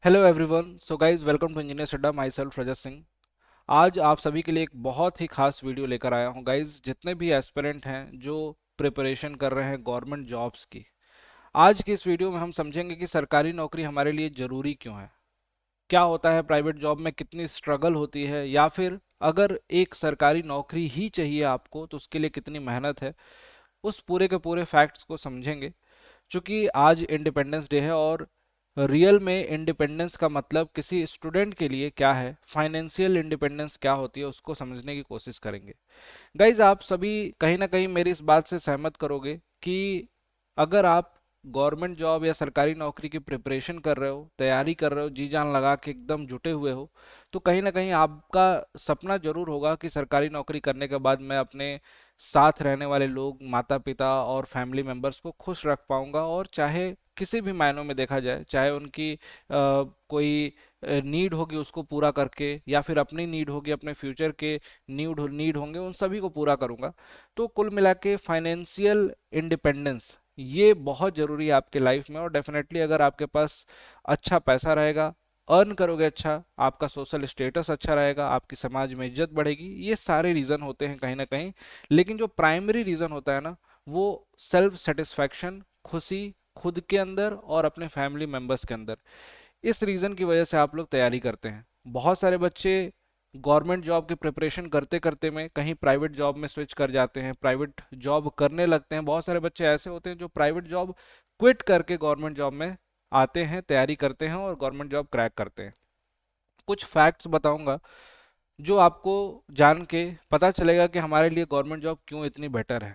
Hello everyone. So guys, welcome to Engineer Adda. Myself Rajat Singh. आज आप सभी के लिए एक बहुत ही खास वीडियो लेकर आया हूँ गाइस। जितने भी एस्पिरेंट हैं जो प्रिपरेशन कर रहे हैं गवर्नमेंट जॉब्स की, आज की इस वीडियो में हम समझेंगे कि सरकारी नौकरी हमारे लिए ज़रूरी क्यों है, क्या होता है प्राइवेट जॉब में, कितनी स्ट्रगल होती है, या फिर अगर एक सरकारी नौकरी ही चाहिए आपको तो उसके लिए कितनी मेहनत है। उस पूरे के पूरे फैक्ट्स को समझेंगे। चूंकि आज इंडिपेंडेंस डे है और रियल में इंडिपेंडेंस का मतलब किसी स्टूडेंट के लिए क्या है, फाइनेंशियल इंडिपेंडेंस क्या होती है, उसको समझने की कोशिश करेंगे। गाइज, आप सभी कहीं ना कहीं मेरी इस बात से सहमत करोगे कि अगर आप गवर्नमेंट जॉब या सरकारी नौकरी की प्रिपरेशन कर रहे हो, तैयारी कर रहे हो, जी जान लगा के एकदम जुटे हुए हो, तो कहीं ना कहीं आपका सपना जरूर होगा कि सरकारी नौकरी करने के बाद मैं अपने साथ रहने वाले लोग, माता पिता और फैमिली मेम्बर्स को खुश रख पाऊंगा, और चाहे किसी भी मायनों में देखा जाए, चाहे उनकी कोई नीड होगी उसको पूरा करके, या फिर अपनी नीड होगी, अपने फ्यूचर के नीड होंगे, उन सभी को पूरा करूंगा। तो कुल मिला के फाइनेंशियल इंडिपेंडेंस ये बहुत ज़रूरी है आपके लाइफ में। और डेफिनेटली अगर आपके पास अच्छा पैसा रहेगा, अर्न करोगे अच्छा, आपका सोशल स्टेटस अच्छा रहेगा, आपकी समाज में इज्जत बढ़ेगी, ये सारे रीज़न होते हैं कहीं ना कहीं। लेकिन जो प्राइमरी रीज़न होता है ना, वो सेल्फ सेटिस्फैक्शन, खुशी खुद के अंदर और अपने फैमिली मेंबर्स के अंदर। इस रीज़न की वजह से आप लोग तैयारी करते हैं। बहुत सारे बच्चे गवर्नमेंट जॉब की प्रिपरेशन करते करते में कहीं प्राइवेट जॉब में स्विच कर जाते हैं, प्राइवेट जॉब करने लगते हैं। बहुत सारे बच्चे ऐसे होते हैं जो प्राइवेट जॉब क्विट करके गवर्नमेंट जॉब में आते हैं, तैयारी करते हैं और गवर्नमेंट जॉब क्रैक करते हैं। कुछ फैक्ट्स बताऊंगा जो आपको जान के पता चलेगा कि हमारे लिए गवर्नमेंट जॉब क्यों इतनी बेटर है।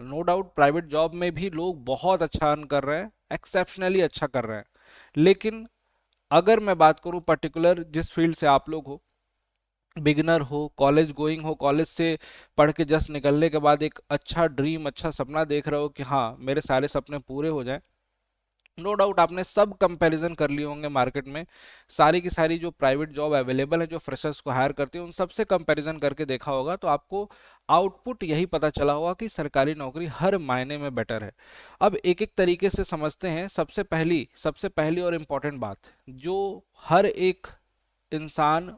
नो डाउट प्राइवेट जॉब में भी लोग बहुत अच्छा अर्न कर रहे हैं, एक्सेप्शनली अच्छा कर रहे हैं। लेकिन अगर मैं बात करूं पर्टिकुलर जिस फील्ड से आप लोग हो, बिगिनर हो, कॉलेज गोइंग हो, कॉलेज से पढ़ के जस्ट निकलने के बाद एक अच्छा ड्रीम, अच्छा सपना देख रहे हो कि हाँ मेरे सारे सपने पूरे हो जाएं, नो डाउट आपने सब कंपैरिजन कर लिए होंगे मार्केट में। सारी की सारी जो प्राइवेट जॉब अवेलेबल है, जो फ्रेशर्स को हायर करती है, उन सबसे कंपैरिजन करके देखा होगा तो आपको आउटपुट यही पता चला होगा कि सरकारी नौकरी हर मायने में बेटर है। अब एक एक तरीके से समझते हैं। सबसे पहली और इम्पॉर्टेंट बात जो हर एक इंसान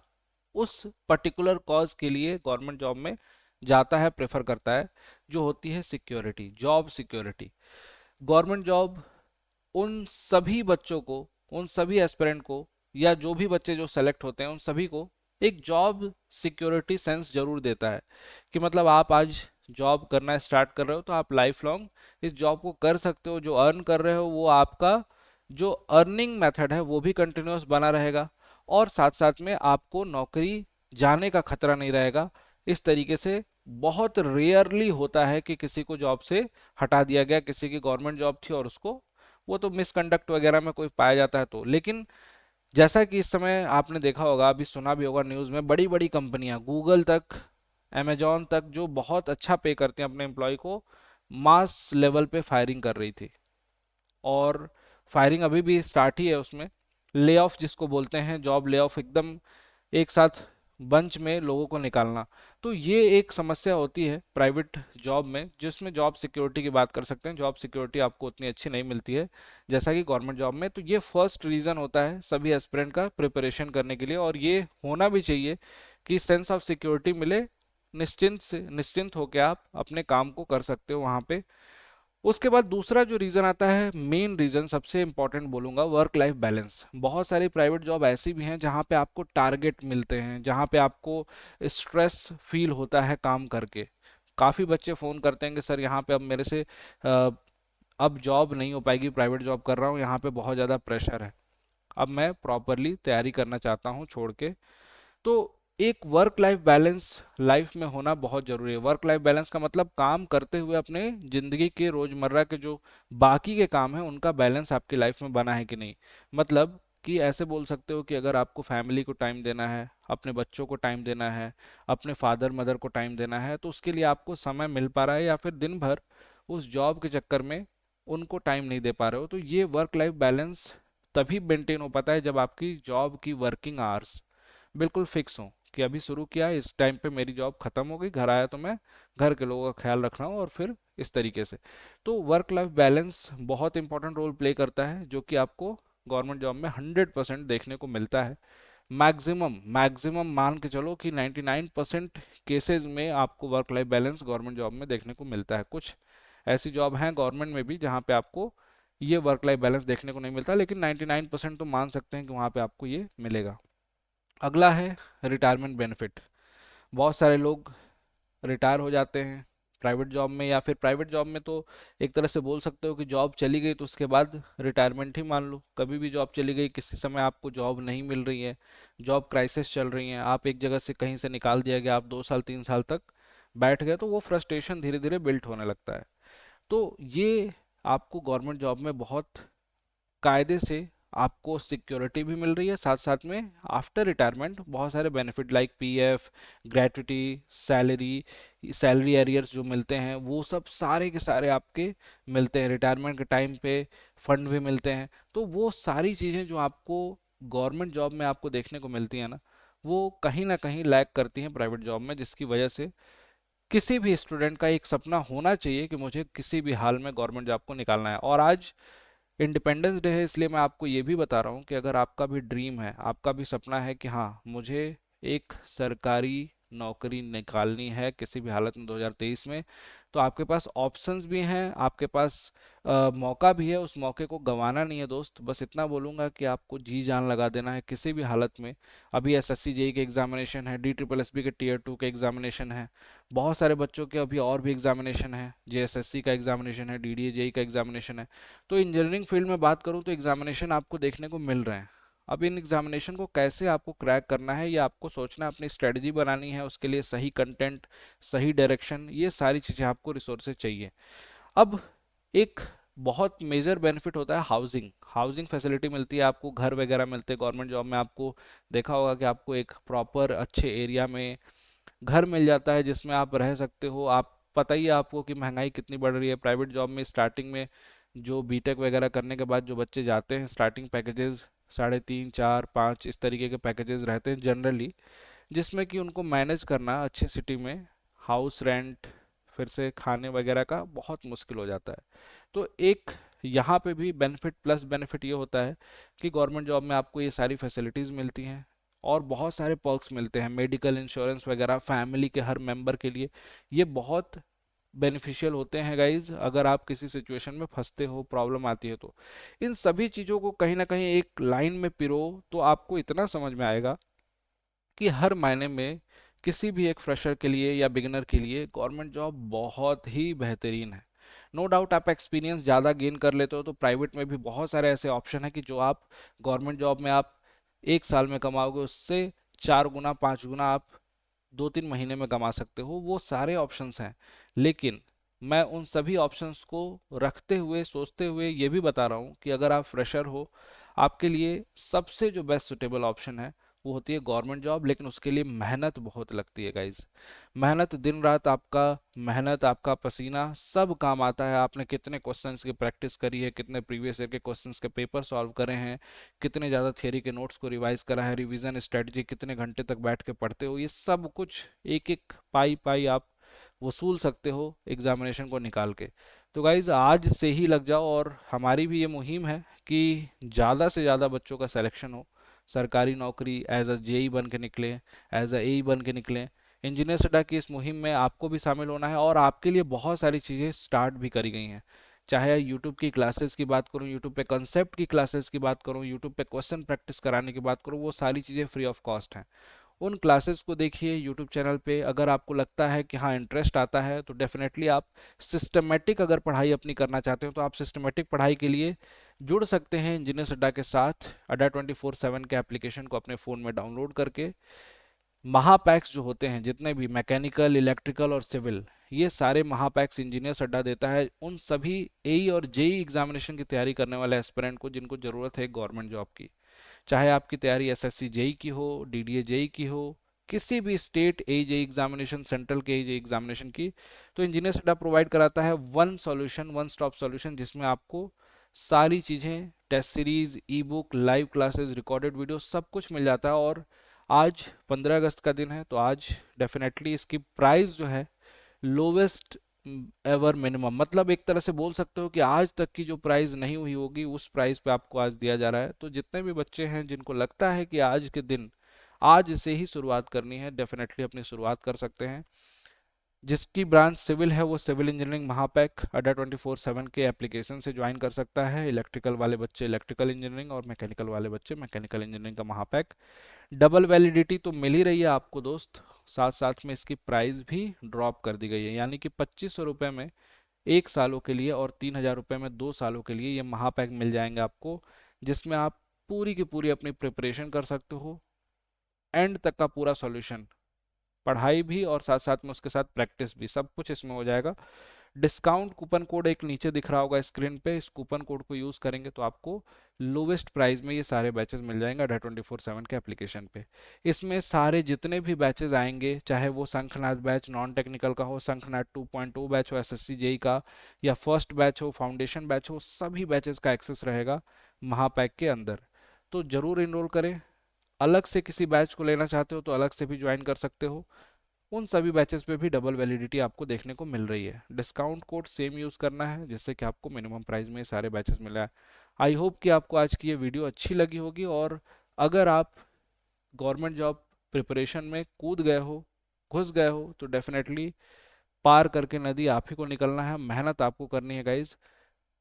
उस पर्टिकुलर कॉज के लिए गवर्नमेंट जॉब में जाता है, प्रेफर करता है, जो होती है security, job security. Government job उन सभी बच्चों को, उन सभी एस्पिरेंट को, या जो भी बच्चे जो सेलेक्ट होते हैं उन सभी को एक जॉब सिक्योरिटी सेंस जरूर देता है। कि मतलब आप आज जॉब करना स्टार्ट कर रहे हो तो आप लाइफ लॉन्ग इस जॉब को कर सकते हो। जो अर्न कर रहे हो वो आपका जो अर्निंग मेथड है वो भी कंटिन्यूस बना रहेगा, और साथ साथ में आपको नौकरी जाने का खतरा नहीं रहेगा। इस तरीके से बहुत रेयरली होता है कि किसी को जॉब से हटा दिया गया, किसी की गवर्नमेंट जॉब थी और उसको, वो तो मिसकंडक्ट वगैरह में कोई पाया जाता है तो। लेकिन जैसा कि इस समय आपने देखा होगा, अभी सुना भी होगा न्यूज़ में, बड़ी बड़ी कंपनियां, गूगल तक, अमेजॉन तक, जो बहुत अच्छा पे करते हैं अपने एम्प्लॉय को, मास लेवल पे फायरिंग कर रही थी। और फायरिंग अभी भी स्टार्ट ही है उसमें। ले ऑफ जिसको बोलते हैं, जॉब ले ऑफ, एकदम एक साथ बंच में लोगों को निकालना। तो ये एक समस्या होती है प्राइवेट जॉब में, जिसमें जॉब सिक्योरिटी की बात कर सकते हैं। जॉब सिक्योरिटी आपको उतनी अच्छी नहीं मिलती है जैसा कि गवर्नमेंट जॉब में। तो ये फर्स्ट रीज़न होता है सभी एस्पिरेंट का प्रिपरेशन करने के लिए, और ये होना भी चाहिए कि सेंस ऑफ सिक्योरिटी मिले, निश्चिंत होकर आप अपने काम को कर सकते हो वहाँ पे। उसके बाद दूसरा जो रीज़न आता है, मेन रीज़न सबसे इंपॉर्टेंट बोलूँगा, वर्क लाइफ बैलेंस। बहुत सारी प्राइवेट जॉब ऐसी भी हैं जहाँ पे आपको टारगेट मिलते हैं, जहाँ पे आपको स्ट्रेस फील होता है काम करके। काफ़ी बच्चे फ़ोन करते हैं कि सर यहाँ पे अब मेरे से अब जॉब नहीं हो पाएगी, प्राइवेट जॉब कर रहा हूँ, यहाँ पे बहुत ज़्यादा प्रेशर है, अब मैं प्रॉपरली तैयारी करना चाहता हूँ छोड़ के। तो एक वर्क लाइफ बैलेंस लाइफ में होना बहुत जरूरी है। वर्क लाइफ बैलेंस का मतलब काम करते हुए अपने जिंदगी के रोजमर्रा के जो बाकी के काम है उनका बैलेंस आपकी लाइफ में बना है कि नहीं। मतलब कि ऐसे बोल सकते हो कि अगर आपको फैमिली को टाइम देना है, अपने बच्चों को टाइम देना है, अपने फादर मदर को टाइम देना है, तो उसके लिए आपको समय मिल पा रहा है, या फिर दिन भर उस जॉब के चक्कर में उनको टाइम नहीं दे पा रहे हो। तो ये वर्क लाइफ बैलेंस तभी मेंटेन हो पाता है जब आपकी जॉब की वर्किंग आवर्स बिल्कुल फिक्स हो, कि अभी शुरू किया है, इस टाइम पे मेरी जॉब खत्म हो गई, घर आया तो मैं घर के लोगों का ख्याल रख रहा हूँ, और फिर इस तरीके से। तो वर्क लाइफ बैलेंस बहुत इंपॉर्टेंट रोल प्ले करता है, जो कि आपको गवर्नमेंट जॉब में 100% देखने को मिलता है। मैक्सिमम मैक्सिमम मान के चलो कि 99% केसेस में आपको work life balance government job में देखने को मिलता है। कुछ ऐसी जॉब हैं गवर्नमेंट में भी जहाँ पे आपको ये वर्क लाइफ बैलेंस देखने को नहीं मिलता, लेकिन 99% तो मान सकते हैं कि वहाँ पे आपको ये मिलेगा। अगला है रिटायरमेंट बेनिफिट। बहुत सारे लोग रिटायर हो जाते हैं प्राइवेट जॉब में, या फिर प्राइवेट जॉब में तो एक तरह से बोल सकते हो कि जॉब चली गई तो उसके बाद रिटायरमेंट ही मान लो। कभी भी जॉब चली गई, किसी समय आपको जॉब नहीं मिल रही है, जॉब क्राइसिस चल रही है, आप एक जगह से कहीं से निकाल दिया गया, आप 2 साल 3 साल तक बैठ गए, तो वो फ्रस्ट्रेशन धीरे धीरे बिल्ट होने लगता है। तो ये आपको गवर्नमेंट जॉब में बहुत कायदे से आपको सिक्योरिटी भी मिल रही है, साथ साथ में आफ्टर रिटायरमेंट बहुत सारे benefit like PF, gratuity, salary, salary arrears जो मिलते हैं वो सब सारे के सारे आपके मिलते हैं। रिटायरमेंट के टाइम पे फंड भी मिलते हैं। तो वो सारी चीज़ें जो आपको गवर्नमेंट जॉब में आपको देखने को मिलती हैं ना, वो कहीं ना कहीं लैक करती हैं प्राइवेट जॉब में, जिसकी वजह से किसी भी स्टूडेंट का एक सपना होना चाहिए कि मुझे किसी भी हाल में गवर्नमेंट जॉब को निकालना है। और आज इंडिपेंडेंस डे है, इसलिए मैं आपको ये भी बता रहा हूँ कि अगर आपका भी ड्रीम है, आपका भी सपना है कि हाँ मुझे एक सरकारी नौकरी निकालनी है किसी भी हालत में 2023 में, तो आपके पास ऑप्शंस भी हैं, आपके पास मौका भी है। उस मौके को गंवाना नहीं है दोस्त। बस इतना बोलूँगा कि आपको जी जान लगा देना है किसी भी हालत में। अभी एसएससी जेई के एग्जामिनेशन है, डी ट्रिपल एस बी के टीयर 2 के एग्जामिनेशन है, बहुत सारे बच्चों के अभी और भी एग्जामिनेशन है, जेएसएससी का एग्जामिनेशन है, डीडीए जेई का एग्जामिनेशन है। तो इंजीनियरिंग फील्ड में बात करूँ तो एग्जामिनेशन आपको देखने को मिल रहे हैं। अब इन एग्जामिनेशन को कैसे आपको क्रैक करना है, ये आपको सोचना है, अपनी स्ट्रेटजी बनानी है, उसके लिए सही कंटेंट, सही डायरेक्शन, ये सारी चीज़ें आपको रिसोर्सेज चाहिए। अब एक बहुत मेजर बेनिफिट होता है हाउसिंग। हाउसिंग फैसिलिटी मिलती है आपको, घर वगैरह मिलते हैं गवर्नमेंट जॉब में। आपको देखा होगा कि आपको एक प्रॉपर अच्छे एरिया में घर मिल जाता है जिसमें आप रह सकते हो। आप पता ही है आपको कि महंगाई कितनी बढ़ रही है। प्राइवेट जॉब में स्टार्टिंग में जो बीटेक वगैरह करने के बाद जो बच्चे जाते हैं, स्टार्टिंग पैकेजेस 3.5 4 5 इस तरीके के पैकेजेस रहते हैं जनरली, जिसमें कि उनको मैनेज करना अच्छी सिटी में हाउस रेंट, फिर से खाने वगैरह का बहुत मुश्किल हो जाता है। तो एक यहाँ पे भी बेनिफिट प्लस बेनिफिट ये होता है कि गवर्नमेंट जॉब में आपको ये सारी फैसिलिटीज़ मिलती हैं और बहुत सारे पर्क्स मिलते हैं, मेडिकल इंश्योरेंस वगैरह फैमिली के हर मेंबर के लिए। ये बहुत बेनिफिशियल होते हैं गाइज। अगर आप किसी सिचुएशन में फंसते हो, प्रॉब्लम आती है, तो इन सभी चीज़ों को कहीं ना कहीं एक लाइन में पिरो तो आपको इतना समझ में आएगा कि हर मायने में किसी भी एक फ्रेशर के लिए या बिगिनर के लिए गवर्नमेंट जॉब बहुत ही बेहतरीन है। नो डाउट आप एक्सपीरियंस ज़्यादा गेन कर लेते हो तो प्राइवेट में भी बहुत सारे ऐसे ऑप्शन है कि जो आप गवर्नमेंट जॉब में आप 1 साल में कमाओगे, उससे 4 गुना 5 गुना आप 2 3 महीने में कमा सकते हो। वो सारे ऑप्शंस हैं, लेकिन मैं उन सभी ऑप्शंस को रखते हुए सोचते हुए ये भी बता रहा हूँ कि अगर आप फ्रेशर हो, आपके लिए सबसे जो बेस्ट सुटेबल ऑप्शन है वो होती है गवर्नमेंट जॉब। लेकिन उसके लिए मेहनत बहुत लगती है गाइज। मेहनत, दिन रात आपका मेहनत, आपका पसीना सब काम आता है। आपने कितने क्वेश्चंस की प्रैक्टिस करी है, कितने प्रीवियस ईयर के क्वेश्चंस के पेपर सॉल्व करे हैं, कितने ज़्यादा थियरी के नोट्स को रिवाइज करा है, रिवीजन स्ट्रेटजी कितने घंटे तक बैठ के पढ़ते हो, ये सब कुछ एक एक पाई पाई आप वसूल सकते हो एग्जामिनेशन को निकाल के। तो गाइज आज से ही लग जाओ, और हमारी भी ये मुहिम है कि ज़्यादा से ज़्यादा बच्चों का सिलेक्शन हो, सरकारी नौकरी एज अ जेई बन के निकले, एज अ एई बन के निकले। इंजीनियर सड्डा की इस मुहिम में आपको भी शामिल होना है, और आपके लिए बहुत सारी चीज़ें स्टार्ट भी करी गई हैं। चाहे यूट्यूब की क्लासेस की बात करूं, यूट्यूब पे कंसेप्ट की क्लासेस की बात करूं, यूट्यूब पे क्वेश्चन प्रैक्टिस कराने की बात करूं, वो सारी चीज़ें फ्री ऑफ कॉस्ट हैं। उन क्लासेस को देखिए यूट्यूब चैनल पे। अगर आपको लगता है कि हाँ इंटरेस्ट आता है तो डेफिनेटली आप सिस्टमेटिक अगर पढ़ाई अपनी करना चाहते हो तो आप सिस्टमेटिक पढ़ाई के लिए जुड़ सकते हैं इंजीनियर्स अड्डा के साथ। अड्डा 24/7 के एप्लीकेशन को अपने फ़ोन में डाउनलोड करके महापैक्स जो होते हैं, जितने भी मैकेनिकल, इलेक्ट्रिकल और सिविल, ये सारे महापैक्स इंजीनियर्स अड्डा देता है उन सभी एई और जेई एग्जामिनेशन की तैयारी करने वाले एस्पिरेंट को जिनको ज़रूरत है गवर्नमेंट जॉब की। चाहे आपकी तैयारी एसएससी जेई की हो, डीडीए जेई की हो, किसी भी state A JEE examination, central के ए जेई एग्जामिनेशन की, तो इंजीनियर सेटअप प्रोवाइड कराता है one solution, one stop solution, जिसमें आपको सारी चीज़ें, test series, e book, live classes, recorded video, सब कुछ मिल जाता है। और आज 15 अगस्त का दिन है, तो आज डेफिनेटली इसकी प्राइस जो है लोवेस्ट एवर मिनिमम, मतलब एक तरह से बोल सकते हो कि आज तक की जो प्राइस नहीं हुई होगी उस प्राइस पे आपको आज दिया जा रहा है। तो जितने भी बच्चे हैं जिनको लगता है कि आज के दिन आज से ही शुरुआत करनी है, डेफिनेटली अपनी शुरुआत कर सकते हैं। जिसकी ब्रांच सिविल है वो सिविल इंजीनियरिंग महापैक अड्डा 24/7 के एप्लीकेशन से ज्वाइन कर सकता है। इलेक्ट्रिकल वाले बच्चे इलेक्ट्रिकल इंजीनियरिंग और मैकेनिकल वाले बच्चे मैकेनिकल इंजीनियरिंग का महापैक। डबल वैलिडिटी तो मिल ही रही है आपको दोस्त, साथ साथ में इसकी प्राइस भी ड्रॉप कर दी गई है, यानी कि 2500 रुपये में 1 सालों के लिए और 3000 रुपये में 2 सालों के लिए ये महापैक मिल जाएंगे आपको, जिसमें आप पूरी की पूरी अपनी प्रिपरेशन कर सकते हो, एंड तक का पूरा सॉल्यूशन, पढ़ाई भी और साथ साथ में उसके साथ प्रैक्टिस भी, सब कुछ इसमें हो जाएगा। डिस्काउंट कूपन कोड एक नीचे दिख रहा होगा स्क्रीन पे, इस कूपन कोड को यूज़ करेंगे तो आपको लोवेस्ट प्राइस में ये सारे बैचेस मिल जाएंगे अड्डा 24/7 के एप्लीकेशन पे। इसमें सारे जितने भी बैचेस आएंगे, चाहे वो शंखनाद बैच नॉन टेक्निकल का हो, शंखनाद 2.0 बैच हो एसएससी जेई का, या फर्स्ट बैच हो, फाउंडेशन बैच हो, सभी बैचेस का एक्सेस रहेगा महापैक के अंदर। तो ज़रूर इनरोल करें। अलग से किसी बैच को लेना चाहते हो तो अलग से भी ज्वाइन कर सकते हो। उन सभी बैचेस पे भी डबल वैलिडिटी आपको देखने को मिल रही है। डिस्काउंट कोड सेम यूज़ करना है जिससे कि आपको मिनिमम प्राइस में ये सारे बैचेस मिला है। आई होप कि आपको आज की ये वीडियो अच्छी लगी होगी, और अगर आप गवर्नमेंट जॉब प्रिपरेशन में कूद गए हो, घुस गए हो, तो डेफिनेटली पार करके नदी आप ही को निकलना है, मेहनत आपको करनी है गाइज।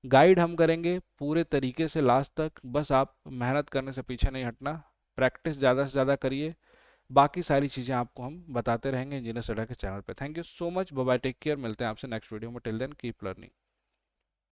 गाइड हम करेंगे पूरे तरीके से लास्ट तक, बस आप मेहनत करने से पीछे नहीं हटना, प्रैक्टिस ज़्यादा से ज़्यादा करिए। बाकी सारी चीज़ें आपको हम बताते रहेंगे इंजीनियर स्टडी के चैनल पे। Thank you so much, bye bye, take care, मिलते हैं आपसे नेक्स्ट वीडियो में। Till then keep learning.